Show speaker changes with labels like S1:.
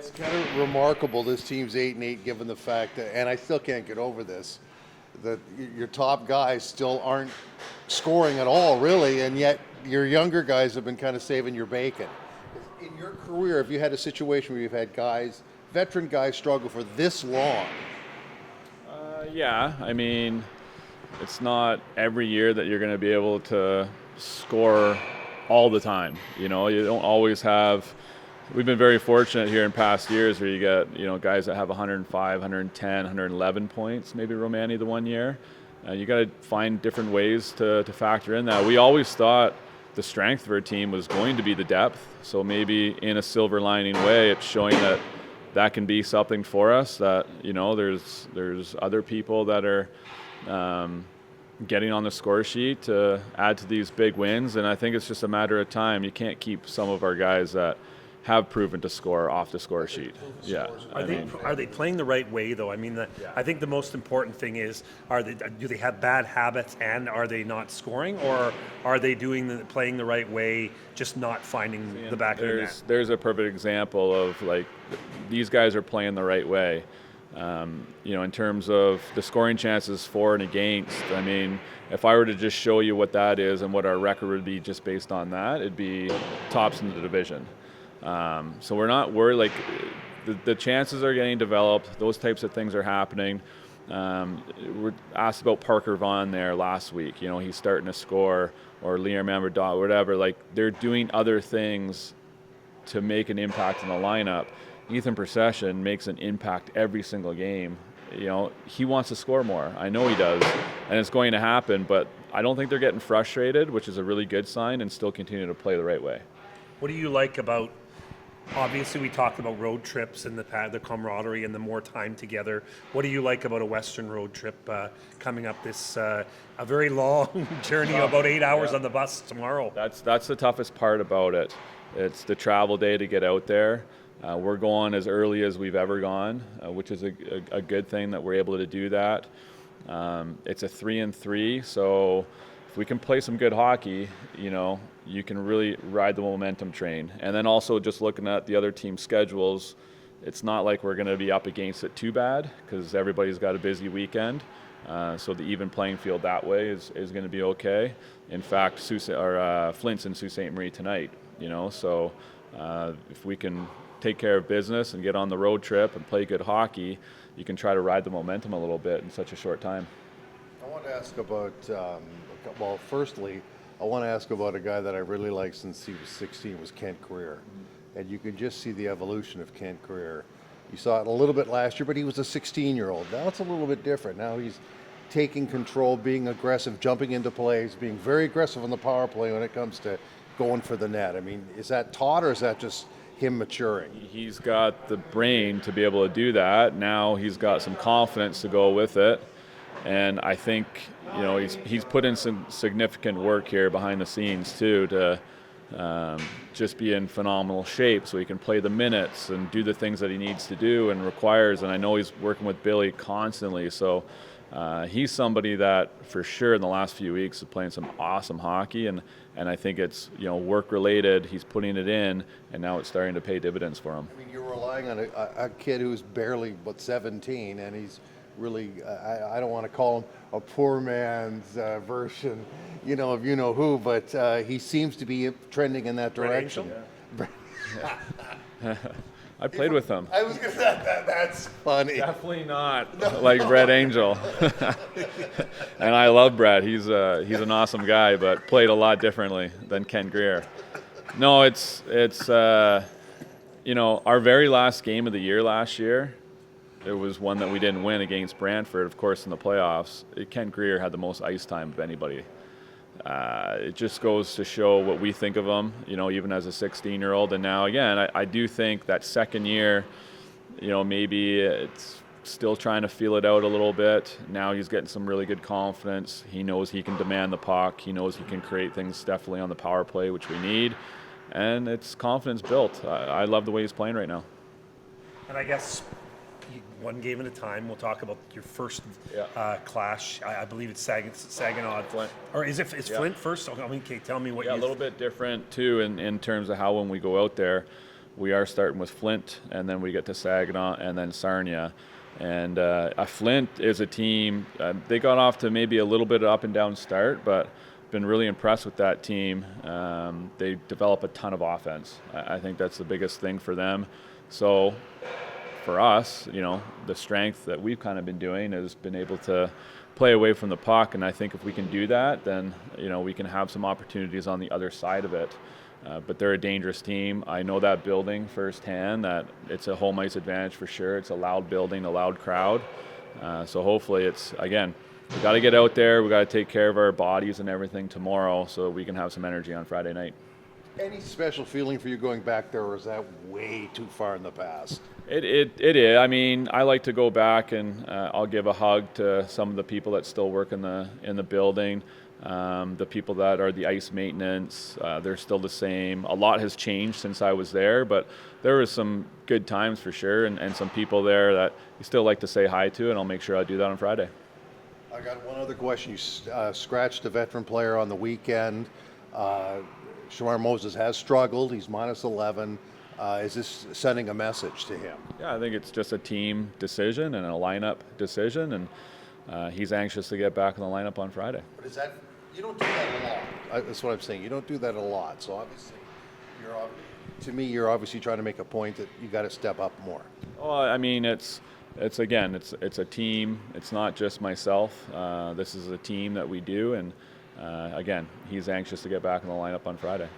S1: It's kind of remarkable. This team's 8-8, given the fact that, and I still can't get over this, that your top guys still aren't scoring at all, really, and yet your younger guys have been kind of saving your bacon. In your career, have you had a situation where you've had guys, veteran guys, struggle for this long?
S2: Yeah, I mean, it's not every year that you're going to be able to score all the time. You don't always have. We've been very fortunate here in past years where you get, guys that have 105, 110, 111 points, maybe Romani the one year. You got to find different ways to factor in that. We always thought the strength of our team was going to be the depth. So maybe in a silver lining way, it's showing that can be something for us, that, there's other people that are getting on the score sheet to add to these big wins. And I think it's just a matter of time. You can't keep some of our guys that have proven to score off the score sheet. Yeah.
S3: Are they playing the right way, though? I mean, I think the most important thing is, do they have bad habits and are they not scoring, or are they playing the right way, just not finding the back of the net?
S2: There's a perfect example of, these guys are playing the right way. In terms of the scoring chances for and against, I mean, if I were to just show you what that is and what our record would be just based on that, it'd be tops in the division. So we're not worried. The chances are getting developed. Those types of things are happening. We're asked about Parker Vaughan there last week. He's starting to score, or Liam Amber, whatever. They're doing other things to make an impact in the lineup. Ethan Procession makes an impact every single game. He wants to score more. I know he does, and it's going to happen. But I don't think they're getting frustrated, which is a really good sign, and still continue to play the right way.
S3: What do you like about? Obviously, we talked about road trips and the camaraderie and the more time together. What do you like about a Western road trip coming up this a very long journey, about 8 hours on the bus tomorrow?
S2: That's the toughest part about it. It's the travel day to get out there. We're going as early as we've ever gone, which is a good thing that we're able to do that. It's a 3-3, so if we can play some good hockey, you can really ride the momentum train. And then also just looking at the other team's schedules, it's not like we're going to be up against it too bad because everybody's got a busy weekend. So the even playing field that way is going to be okay. In fact, Flint's in Sault Ste. Marie tonight, so if we can take care of business and get on the road trip and play good hockey, you can try to ride the momentum a little bit in such a short time.
S1: I want to ask about, firstly, I want to ask about a guy that I really liked since he was 16, was Kent Greer. And you can just see the evolution of Kent Greer. You saw it a little bit last year, but he was a 16-year-old. Now it's a little bit different. Now he's taking control, being aggressive, jumping into plays, being very aggressive on the power play when it comes to going for the net. I mean, is that taught, or is that just him maturing?
S2: He's got the brain to be able to do that. Now he's got some confidence to go with it. And I think, he's put in some significant work here behind the scenes too to just be in phenomenal shape so he can play the minutes and do the things that he needs to do and requires. And I know he's working with Billy constantly. So he's somebody that for sure in the last few weeks is playing some awesome hockey. And I think it's, work related. He's putting it in, and now it's starting to pay dividends for him.
S1: I mean, you're relying on a kid who's barely 17, and he's really, I don't want to call him a poor man's version, of who, but he seems to be trending in that direction.
S2: I played with him.
S1: I was going to say that's funny.
S2: Definitely not like Brett Angel. And I love Brett. He's an awesome guy, but played a lot differently than Ken Greer. No, it's our very last game of the year last year. It was one that we didn't win against Brantford, of course, in the playoffs. Ken Greer had the most ice time of anybody. It just goes to show what we think of him, even as a 16-year-old. And now, again, I do think that second year, maybe it's still trying to feel it out a little bit. Now he's getting some really good confidence. He knows he can demand the puck. He knows he can create things definitely on the power play, which we need. And it's confidence built. I love the way he's playing right now.
S3: And I guess one game at a time. We'll talk about your first clash. I believe it's Saginaw.
S2: Flint.
S3: Or is it Flint first? Okay, tell me what
S2: a little bit different, too, in terms of how when we go out there. we are starting with Flint, and then we get to Saginaw, and then Sarnia. And Flint is a team, they got off to maybe a little bit up and down start, but been really impressed with that team. They develop a ton of offense. I think that's the biggest thing for them. So for us, the strength that we've kind of been doing has been able to play away from the puck, and I think if we can do that, then we can have some opportunities on the other side of it. But they're a dangerous team. I know that building firsthand, that it's a home ice advantage for sure. It's a loud building, a loud crowd. So hopefully we got to get out there. We got to take care of our bodies and everything tomorrow so that we can have some energy on Friday night.
S1: Any special feeling for you going back there, or is that way too far in the past?
S2: It is. I mean, I like to go back and I'll give a hug to some of the people that still work in the building. The people that are the ice maintenance, they're still the same. A lot has changed since I was there, but there was some good times for sure, and some people there that you still like to say hi to, and I'll make sure I do that on Friday.
S1: I got one other question. You scratched a veteran player on the weekend. Shamar Moses has struggled. He's minus 11. Is this sending a message to him?
S2: Yeah, I think it's just a team decision and a lineup decision, and he's anxious to get back in the lineup on Friday.
S1: But you don't do that a lot. That's what I'm saying. You don't do that a lot. So obviously, you're obviously trying to make a point that you got to step up more.
S2: Well, I mean, it's a team. It's not just myself. This is a team that we do, and again, he's anxious to get back in the lineup on Friday.